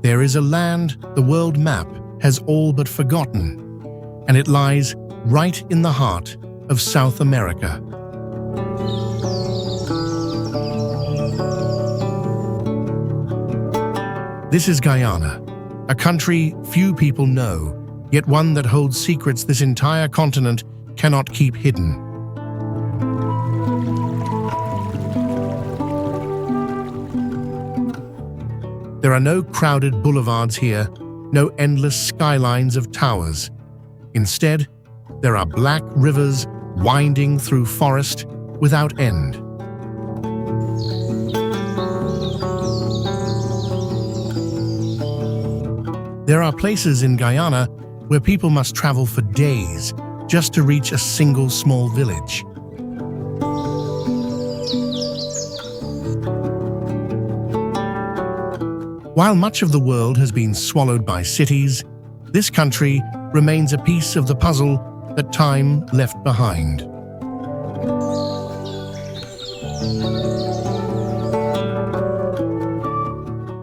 There is a land the world map has all but forgotten, and it lies right in the heart of South America. This is Guyana, a country few people know, yet one that holds secrets this entire continent cannot keep hidden. There are no crowded boulevards here, no endless skylines of towers. Instead, there are black rivers winding through forest without end. There are places in Guyana where people must travel for days just to reach a single small village. While much of the world has been swallowed by cities, this country remains a piece of the puzzle that time left behind.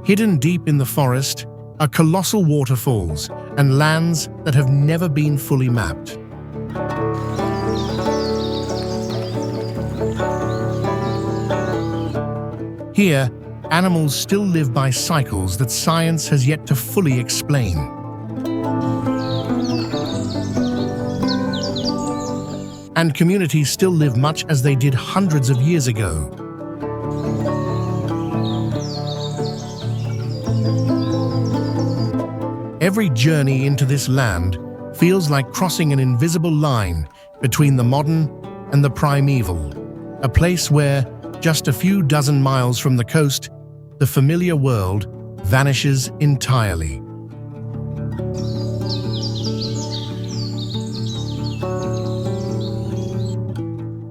Hidden deep in the forest are colossal waterfalls and lands that have never been fully mapped. Here, animals still live by cycles that science has yet to fully explain. And communities still live much as they did hundreds of years ago. Every journey into this land feels like crossing an invisible line between the modern and the primeval, a place where, just a few dozen miles from the coast, the familiar world vanishes entirely.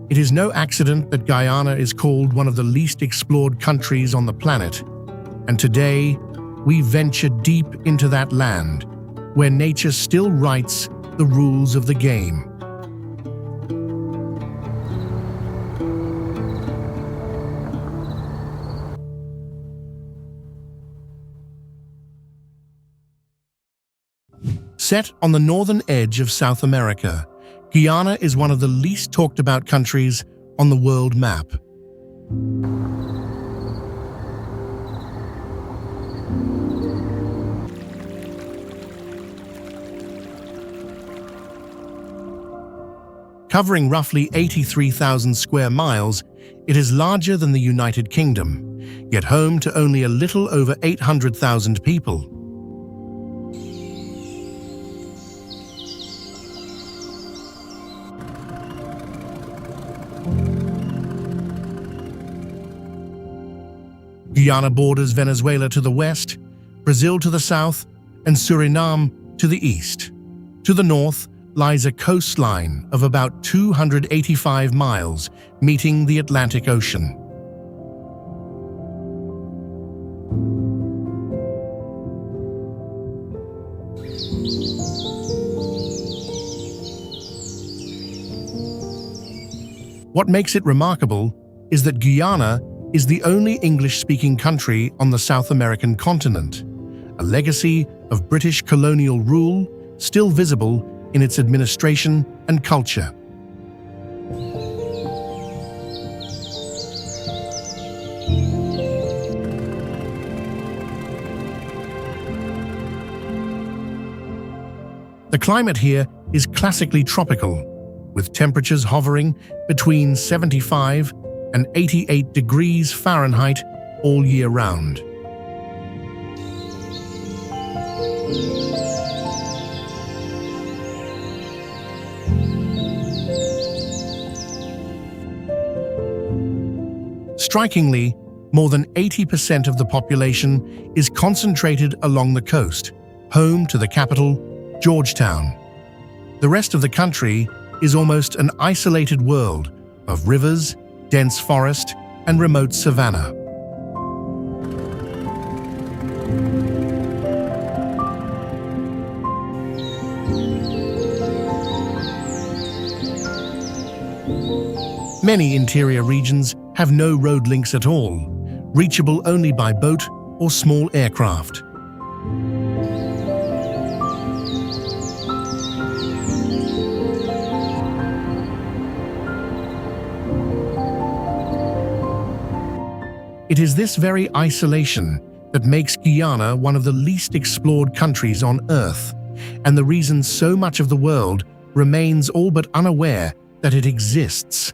It is no accident that Guyana is called one of the least explored countries on the planet, and today we venture deep into that land, where nature still writes the rules of the game. Set on the northern edge of South America, Guyana is one of the least talked about countries on the world map. Covering roughly 83,000 square miles, it is larger than the United Kingdom, yet home to only a little over 800,000 people. Guyana borders Venezuela to the west, Brazil to the south, and Suriname to the east. To the north lies a coastline of about 285 miles, meeting the Atlantic Ocean. What makes it remarkable is that Guyana is the only English-speaking country on the South American continent, a legacy of British colonial rule still visible in its administration and culture. The climate here is classically tropical, with temperatures hovering between 75 and 88 degrees Fahrenheit all year round. Strikingly, more than 80% of the population is concentrated along the coast, home to the capital, Georgetown. The rest of the country is almost an isolated world of rivers, dense forest, and remote savanna. Many interior regions have no road links at all, reachable only by boat or small aircraft. It is this very isolation that makes Guyana one of the least explored countries on Earth, and the reason so much of the world remains all but unaware that it exists.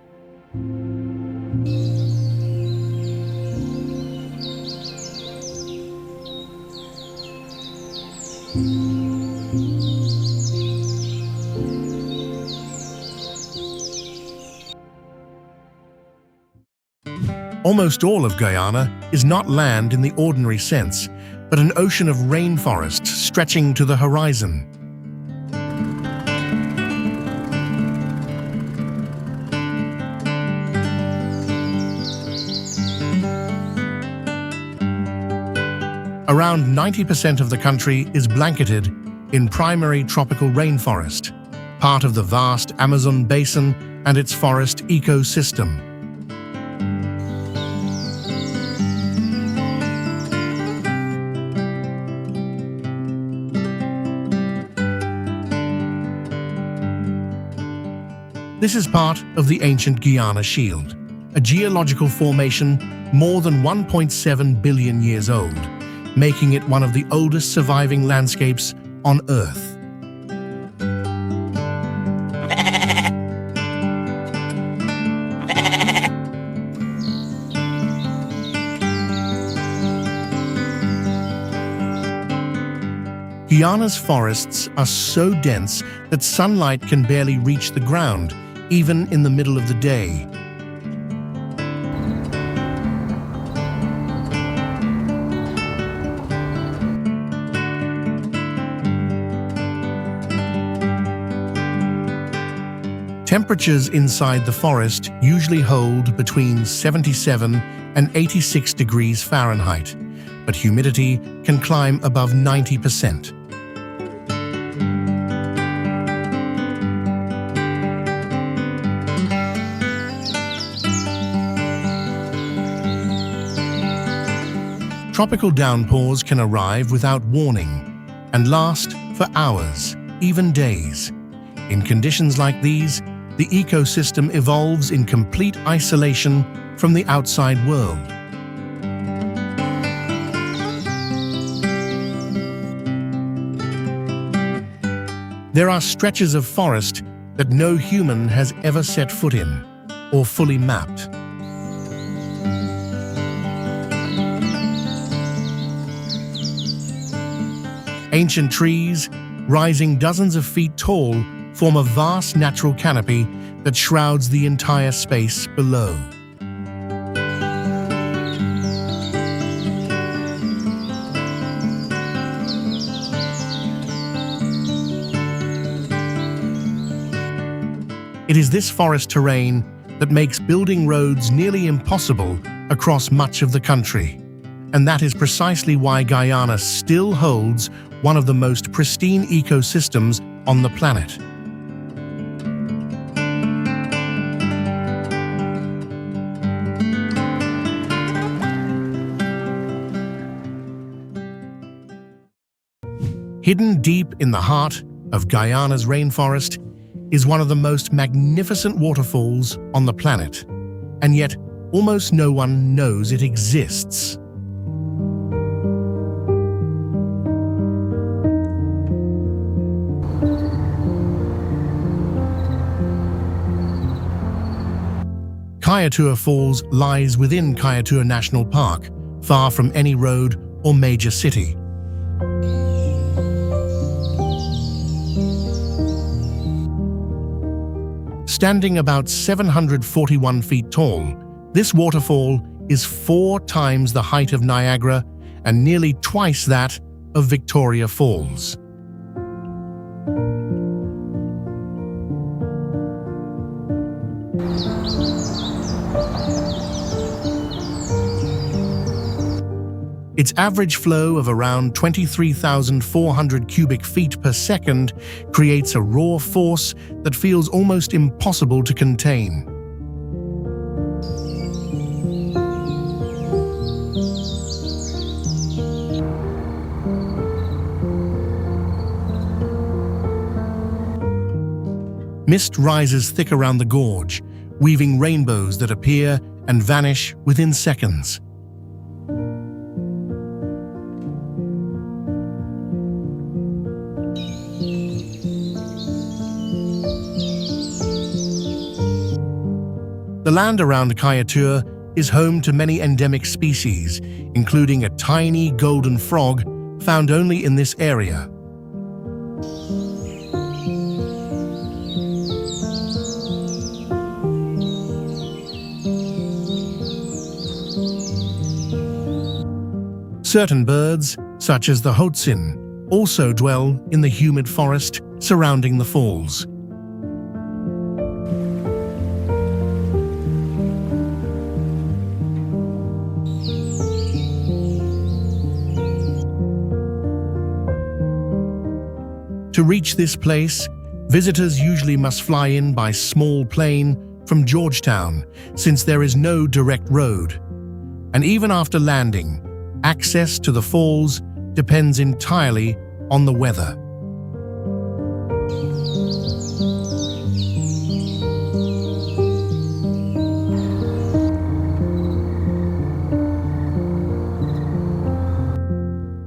Almost all of Guyana is not land in the ordinary sense, but an ocean of rainforests stretching to the horizon. Around 90% of the country is blanketed in primary tropical rainforest, part of the vast Amazon basin and its forest ecosystem. This is part of the ancient Guyana Shield, a geological formation more than 1.7 billion years old, making it one of the oldest surviving landscapes on Earth. Guyana's forests are so dense that sunlight can barely reach the ground, even in the middle of the day. Temperatures inside the forest usually hold between 77 and 86 degrees Fahrenheit, but humidity can climb above 90%. Tropical downpours can arrive without warning and last for hours, even days. In conditions like these, the ecosystem evolves in complete isolation from the outside world. There are stretches of forest that no human has ever set foot in or fully mapped. Ancient trees, rising dozens of feet tall, form a vast natural canopy that shrouds the entire space below. It is this forest terrain that makes building roads nearly impossible across much of the country. And that is precisely why Guyana still holds one of the most pristine ecosystems on the planet. Hidden deep in the heart of Guyana's rainforest is one of the most magnificent waterfalls on the planet, and yet almost no one knows it exists. Kaieteur Falls lies within Kaieteur National Park, far from any road or major city. Standing about 741 feet tall, this waterfall is 4 times the height of Niagara and nearly twice that of Victoria Falls. Its average flow of around 23,400 cubic feet per second creates a raw force that feels almost impossible to contain. Mist rises thick around the gorge, weaving rainbows that appear and vanish within seconds. The land around Kaieteur is home to many endemic species, including a tiny golden frog found only in this area. Certain birds, such as the hoatzin, also dwell in the humid forest surrounding the falls. To reach this place, visitors usually must fly in by small plane from Georgetown, since there is no direct road. And even after landing, access to the falls depends entirely on the weather.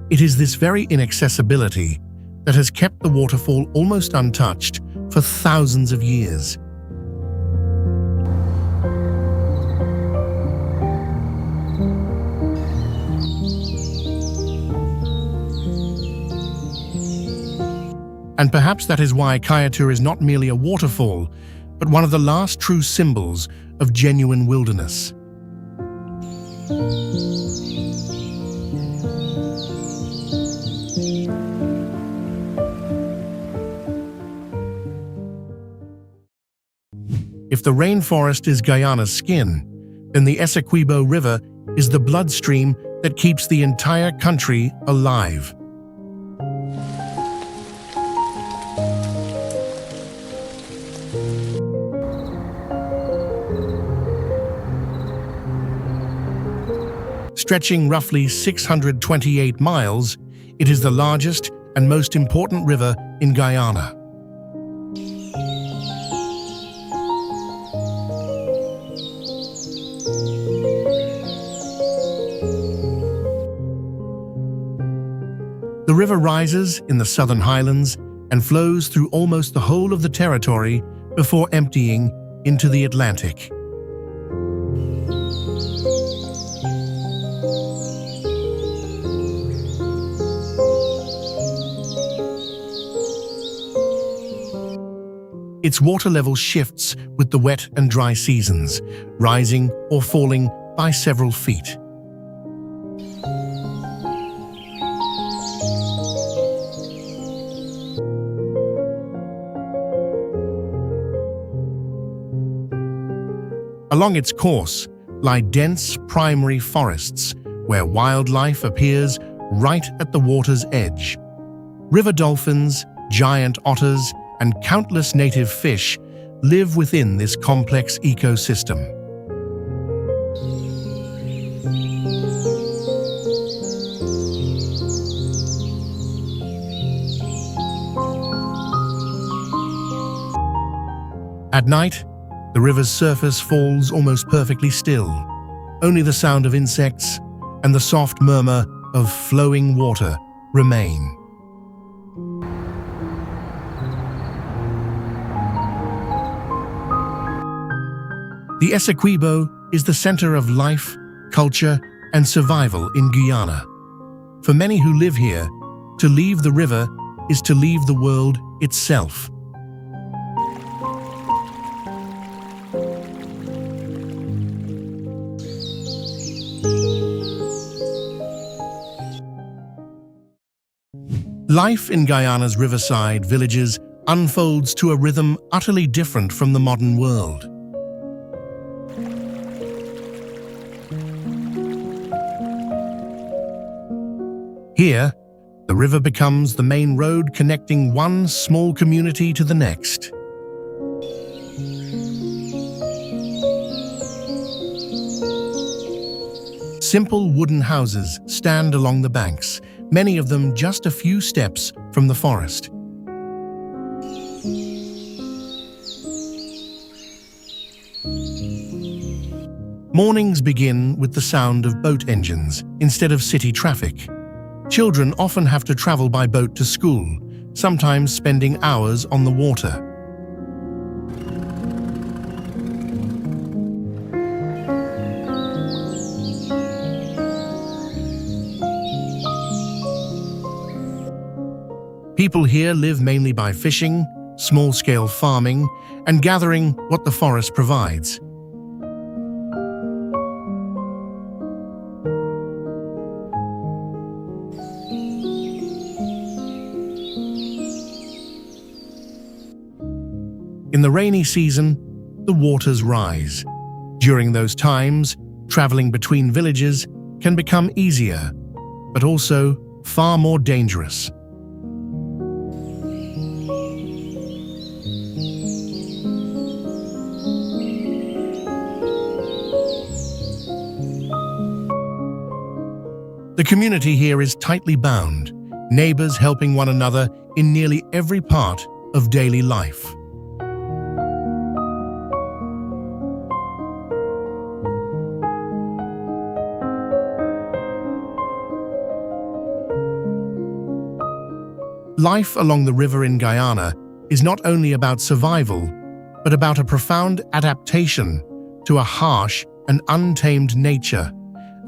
It is this very inaccessibility that has kept the waterfall almost untouched for thousands of years. And perhaps that is why Kaieteur is not merely a waterfall, but one of the last true symbols of genuine wilderness. If the rainforest is Guyana's skin, then the Essequibo River is the bloodstream that keeps the entire country alive. Stretching roughly 628 miles, it is the largest and most important river in Guyana. The river rises in the southern highlands and flows through almost the whole of the territory before emptying into the Atlantic. Its water level shifts with the wet and dry seasons, rising or falling by several feet. Along its course lie dense primary forests, where wildlife appears right at the water's edge. River dolphins, giant otters, and countless native fish live within this complex ecosystem. At night, the river's surface falls almost perfectly still. Only the sound of insects and the soft murmur of flowing water remain. The Essequibo is the center of life, culture, and survival in Guyana. For many who live here, to leave the river is to leave the world itself. Life in Guyana's riverside villages unfolds to a rhythm utterly different from the modern world. Here, the river becomes the main road connecting one small community to the next. Simple wooden houses stand along the banks, many of them just a few steps from the forest. Mornings begin with the sound of boat engines instead of city traffic. Children often have to travel by boat to school, sometimes spending hours on the water. People here live mainly by fishing, small-scale farming, and gathering what the forest provides. In the rainy season, the waters rise. During those times, traveling between villages can become easier, but also far more dangerous. The community here is tightly bound, neighbors helping one another in nearly every part of daily life. Life along the river in Guyana is not only about survival, but about a profound adaptation to a harsh and untamed nature,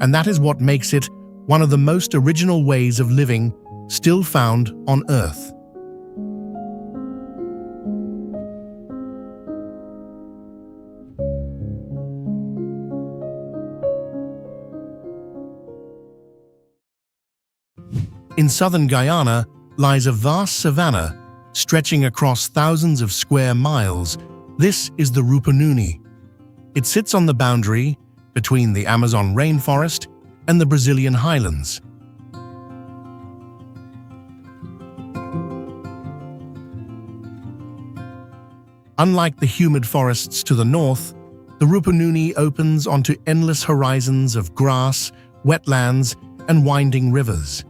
and that is what makes it one of the most original ways of living still found on Earth. In southern Guyana lies a vast savanna stretching across thousands of square miles. This is the Rupununi. It sits on the boundary between the Amazon rainforest and the Brazilian highlands. Unlike the humid forests to the north, the Rupununi opens onto endless horizons of grass, wetlands, and winding rivers.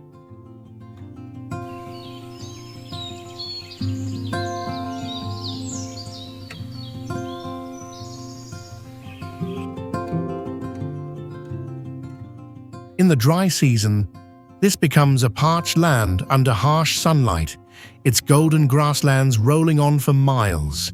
In the dry season, this becomes a parched land under harsh sunlight, its golden grasslands rolling on for miles.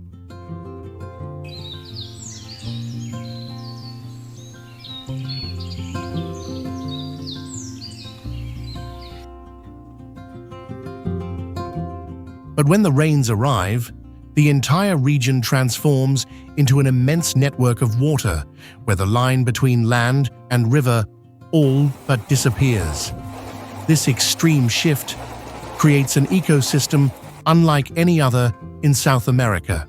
But when the rains arrive, the entire region transforms into an immense network of water, where the line between land and river all but disappears. This extreme shift creates an ecosystem unlike any other in South America.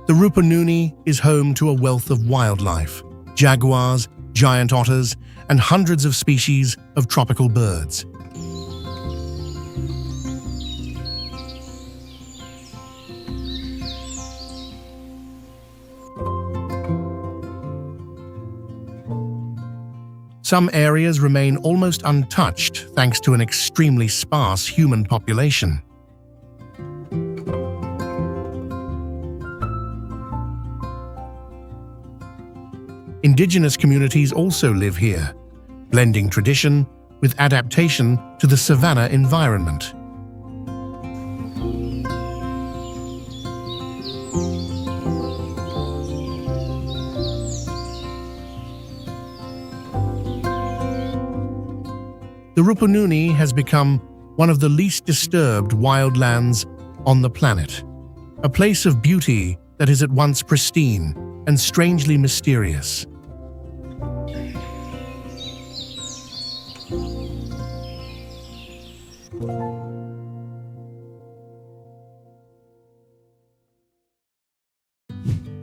The Rupununi is home to a wealth of wildlife: jaguars, giant otters, and hundreds of species of tropical birds. Some areas remain almost untouched thanks to an extremely sparse human population. Indigenous communities also live here, blending tradition with adaptation to the savanna environment. The Rupununi has become one of the least disturbed wildlands on the planet, a place of beauty that is at once pristine and strangely mysterious.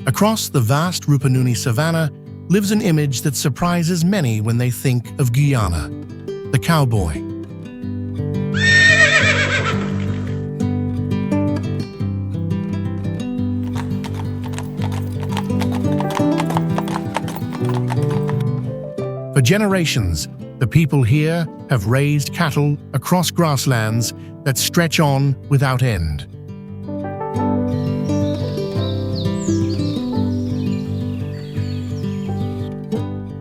Across the vast Rupununi Savannah lives an image that surprises many when they think of Guyana: the cowboy. For generations, the people here have raised cattle across grasslands that stretch on without end.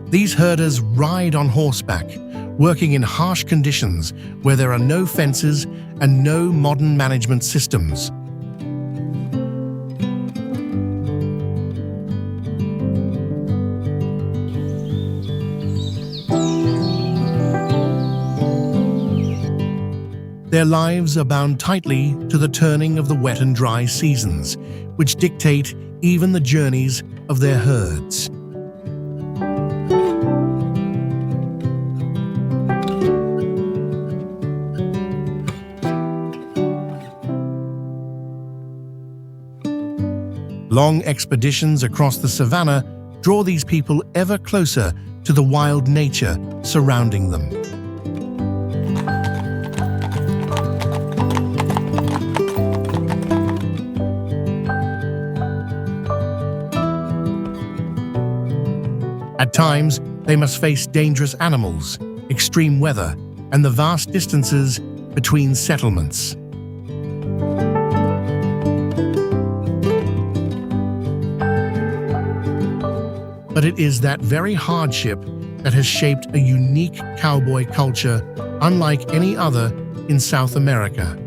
These herders ride on horseback, working in harsh conditions where there are no fences and no modern management systems. Their lives are bound tightly to the turning of the wet and dry seasons, which dictate even the journeys of their herds. Long expeditions across the savannah draw these people ever closer to the wild nature surrounding them. At times, they must face dangerous animals, extreme weather, and the vast distances between settlements. But it is that very hardship that has shaped a unique cowboy culture unlike any other in South America.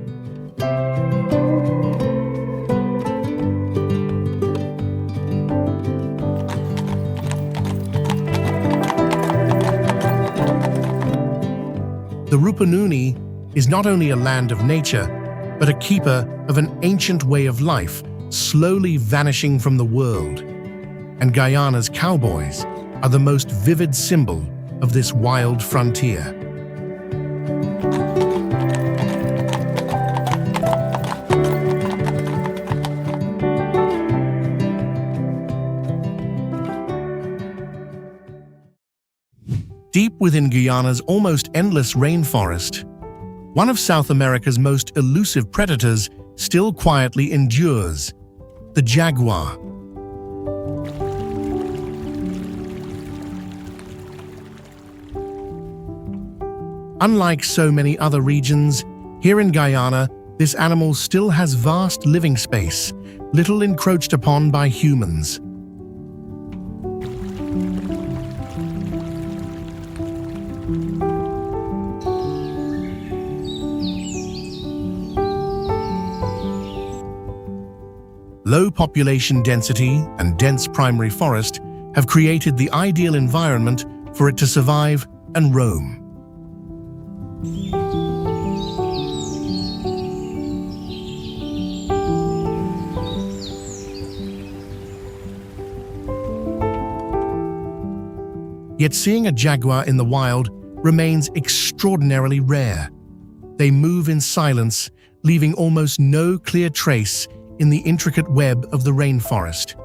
The Rupununi is not only a land of nature, but a keeper of an ancient way of life slowly vanishing from the world. And Guyana's Cowboys are the most vivid symbol of this wild frontier. Deep within Guyana's almost endless rainforest, one of South America's most elusive predators still quietly endures: the jaguar. Unlike so many other regions, here in Guyana, this animal still has vast living space, little encroached upon by humans. Low population density and dense primary forest have created the ideal environment for it to survive and roam. Yet seeing a jaguar in the wild remains extraordinarily rare. They move in silence, leaving almost no clear trace in the intricate web of the rainforest.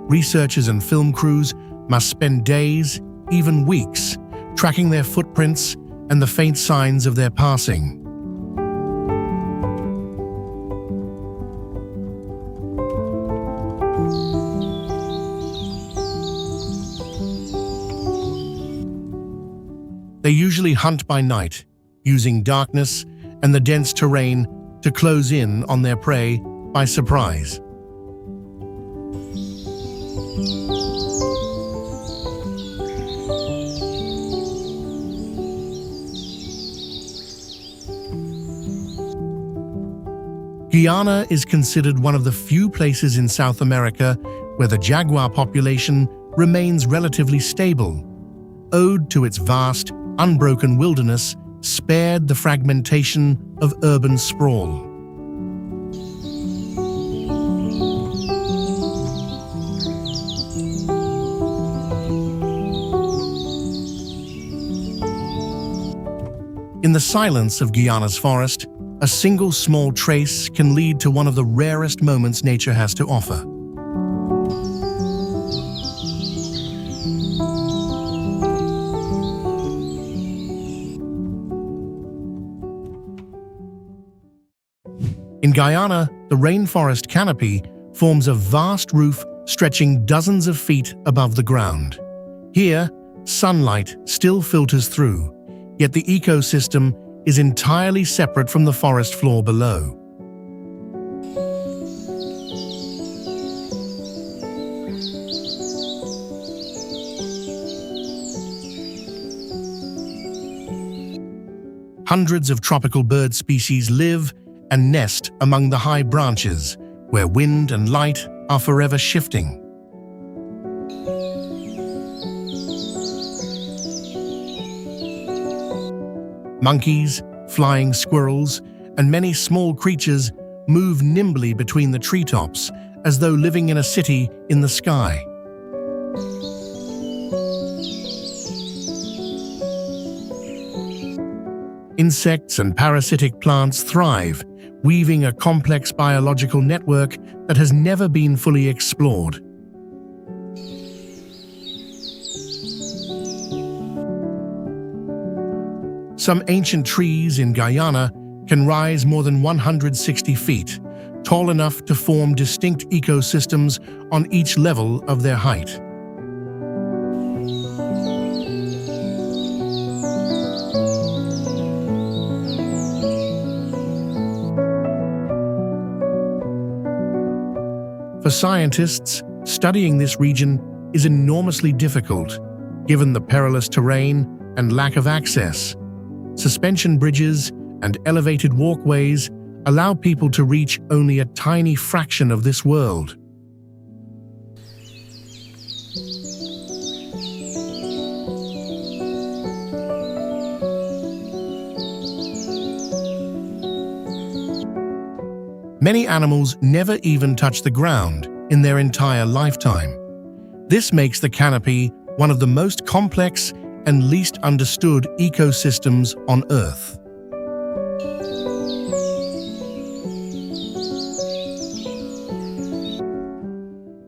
Researchers and film crews must spend days, even weeks, tracking their footprints and the faint signs of their passing. They usually hunt by night, using darkness and the dense terrain to close in on their prey by surprise. Guyana is considered one of the few places in South America where the jaguar population remains relatively stable, owed to its vast, unbroken wilderness, spared the fragmentation of urban sprawl. In the silence of Guyana's forest, a single small trace can lead to one of the rarest moments nature has to offer. In Guyana, the rainforest canopy forms a vast roof stretching dozens of feet above the ground. Here, sunlight still filters through, yet the ecosystem is entirely separate from the forest floor below. Hundreds of tropical bird species live and nest among the high branches, where wind and light are forever shifting. Monkeys, flying squirrels, and many small creatures move nimbly between the treetops, as though living in a city in the sky. Insects and parasitic plants thrive, weaving a complex biological network that has never been fully explored. Some ancient trees in Guyana can rise more than 160 feet, tall enough to form distinct ecosystems on each level of their height. For scientists, studying this region is enormously difficult, given the perilous terrain and lack of access. Suspension bridges and elevated walkways allow people to reach only a tiny fraction of this world. Many animals never even touch the ground in their entire lifetime. This makes the canopy one of the most complex and least understood ecosystems on Earth.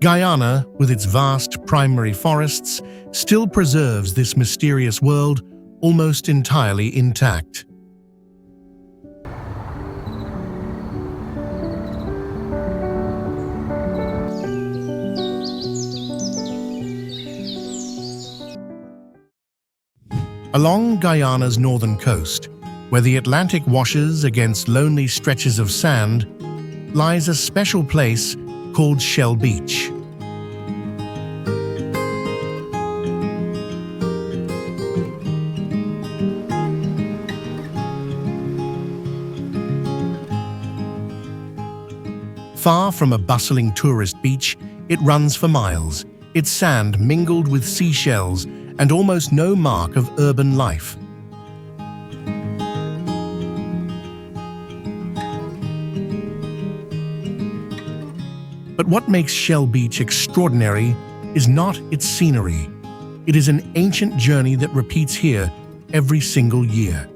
Guyana, with its vast primary forests, still preserves this mysterious world almost entirely intact. Along Guyana's northern coast, where the Atlantic washes against lonely stretches of sand, lies a special place called Shell Beach. Far from a bustling tourist beach, it runs for miles, its sand mingled with seashells and almost no mark of urban life. But what makes Shell Beach extraordinary is not its scenery. It is an ancient journey that repeats here every single year.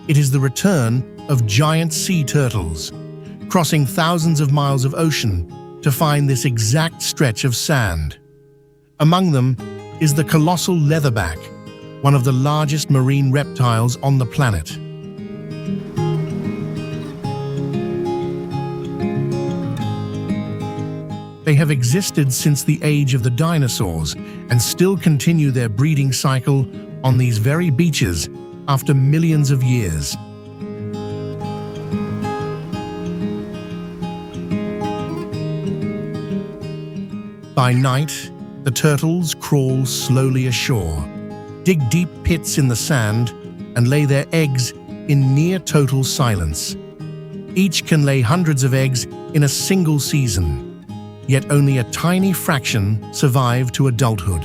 It is the return of giant sea turtles, crossing thousands of miles of ocean to find this exact stretch of sand. Among them is the colossal leatherback, one of the largest marine reptiles on the planet. They have existed since the age of the dinosaurs and still continue their breeding cycle on these very beaches after millions of years. By night, the turtles crawl slowly ashore, dig deep pits in the sand, and lay their eggs in near-total silence. Each can lay hundreds of eggs in a single season, yet only a tiny fraction survive to adulthood.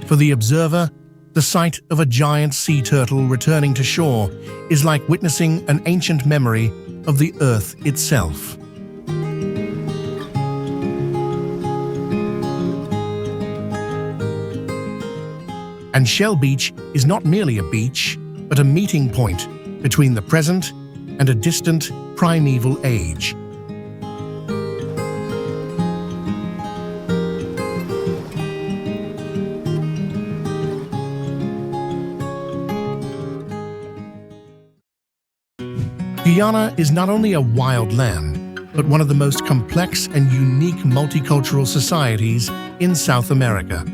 For the observer, the sight of a giant sea turtle returning to shore is like witnessing an ancient memory of the Earth itself. And Shell Beach is not merely a beach, but a meeting point between the present and a distant primeval age. Guyana is not only a wild land, but one of the most complex and unique multicultural societies in South America.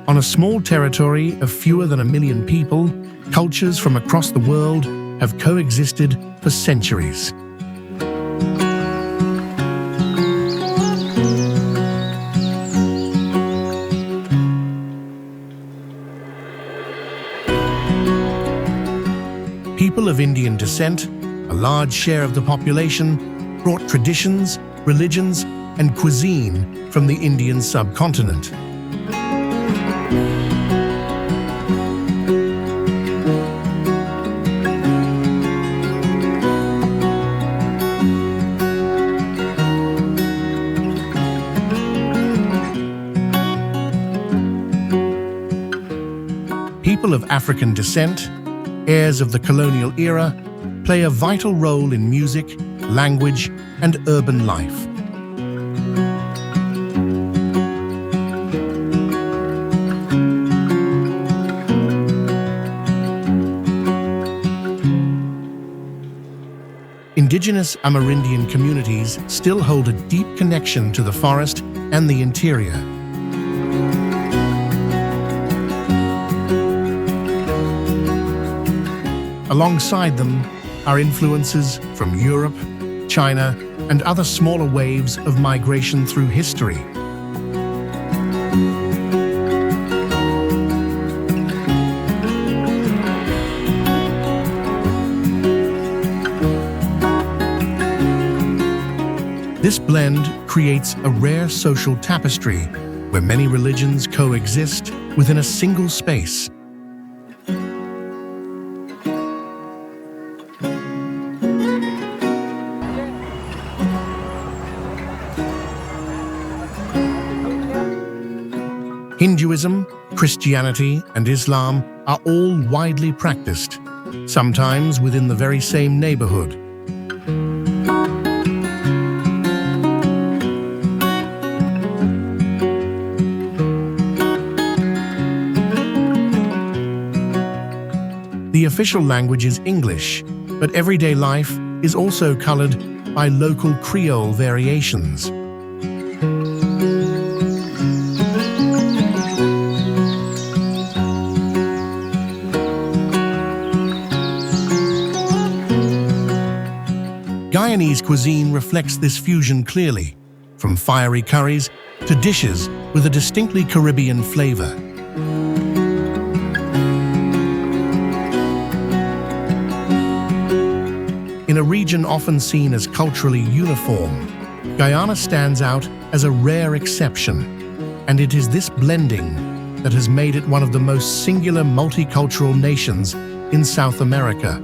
On a small territory of fewer than 1 million people, cultures from across the world have coexisted for centuries. People of Indian descent, a large share of the population, brought traditions, religions, and cuisine from the Indian subcontinent. People of African descent, heirs of the colonial era, play a vital role in music, language, and urban life. Indigenous Amerindian communities still hold a deep connection to the forest and the interior. Alongside them are influences from Europe, China, and other smaller waves of migration through history. This blend creates a rare social tapestry where many religions coexist within a single space. Hinduism, Christianity, and Islam are all widely practiced, sometimes within the very same neighborhood. The official language is English, but everyday life is also colored by local Creole variations. Guyanese cuisine reflects this fusion clearly, from fiery curries to dishes with a distinctly Caribbean flavor. In a region often seen as culturally uniform, Guyana stands out as a rare exception, and it is this blending that has made it one of the most singular multicultural nations in South America.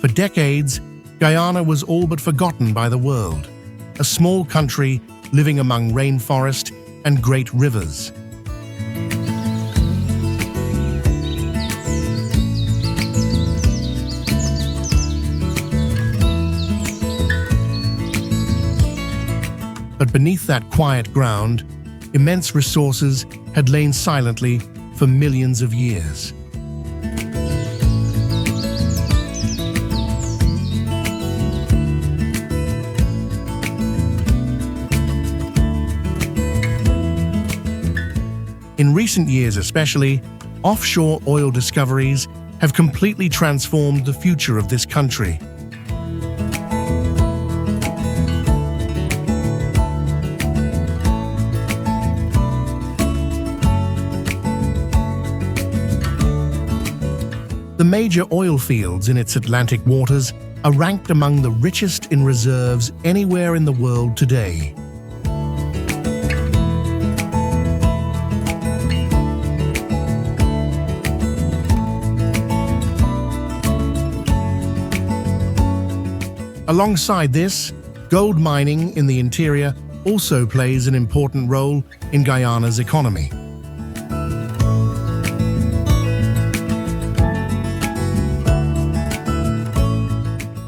For decades, Guyana was all but forgotten by the world, a small country living among rainforest and great rivers. But beneath that quiet ground, immense resources had lain silently for millions of years. In recent years especially, offshore oil discoveries have completely transformed the future of this country. The major oil fields in its Atlantic waters are ranked among the richest in reserves anywhere in the world today. Alongside this, gold mining in the interior also plays an important role in Guyana's economy.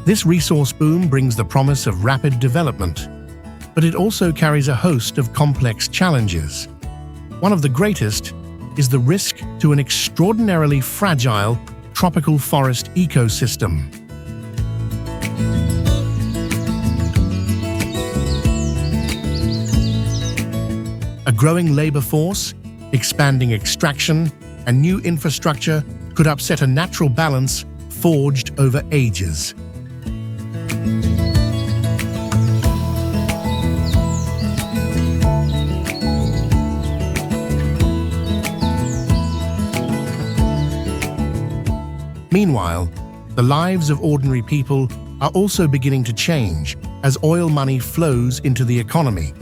This resource boom brings the promise of rapid development, but it also carries a host of complex challenges. One of the greatest is the risk to an extraordinarily fragile tropical forest ecosystem. A growing labor force, expanding extraction, and new infrastructure could upset a natural balance forged over ages. Meanwhile, the lives of ordinary people are also beginning to change as oil money flows into the economy.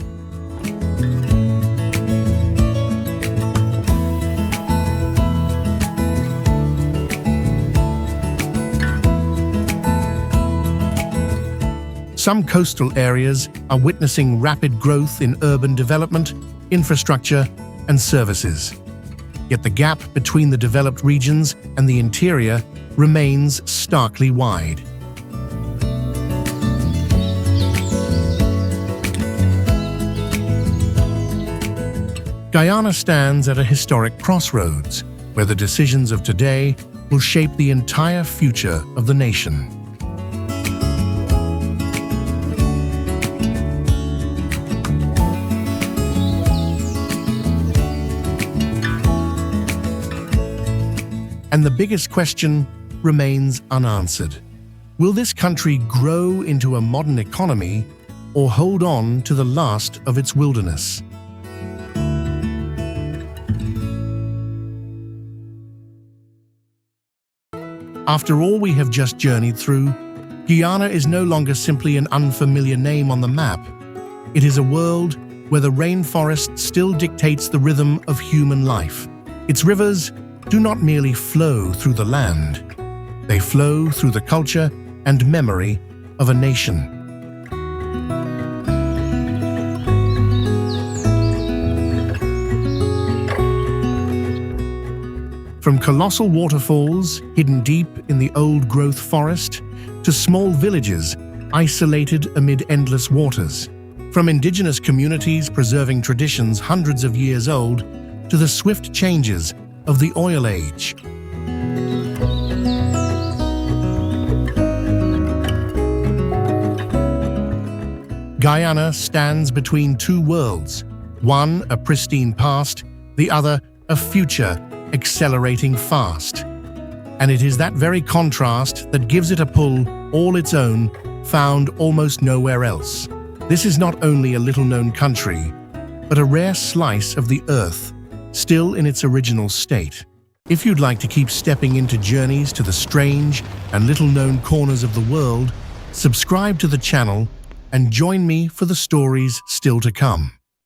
Some coastal areas are witnessing rapid growth in urban development, infrastructure, and services. Yet the gap between the developed regions and the interior remains starkly wide. Guyana stands at a historic crossroads, where the decisions of today will shape the entire future of the nation. And the biggest question remains unanswered. Will this country grow into a modern economy or hold on to the last of its wilderness? After all we have just journeyed through, Guyana is no longer simply an unfamiliar name on the map. It is a world where the rainforest still dictates the rhythm of human life. Its rivers do not merely flow through the land. They flow through the culture and memory of a nation. From colossal waterfalls hidden deep in the old-growth forest to small villages isolated amid endless waters. From indigenous communities preserving traditions hundreds of years old to the swift changes of the oil age. Guyana stands between two worlds, one a pristine past, the other a future accelerating fast. And it is that very contrast that gives it a pull all its own, found almost nowhere else. This is not only a little-known country, but a rare slice of the earth, still in its original state. If you'd like to keep stepping into journeys to the strange and little-known corners of the world, subscribe to the channel and join me for the stories still to come.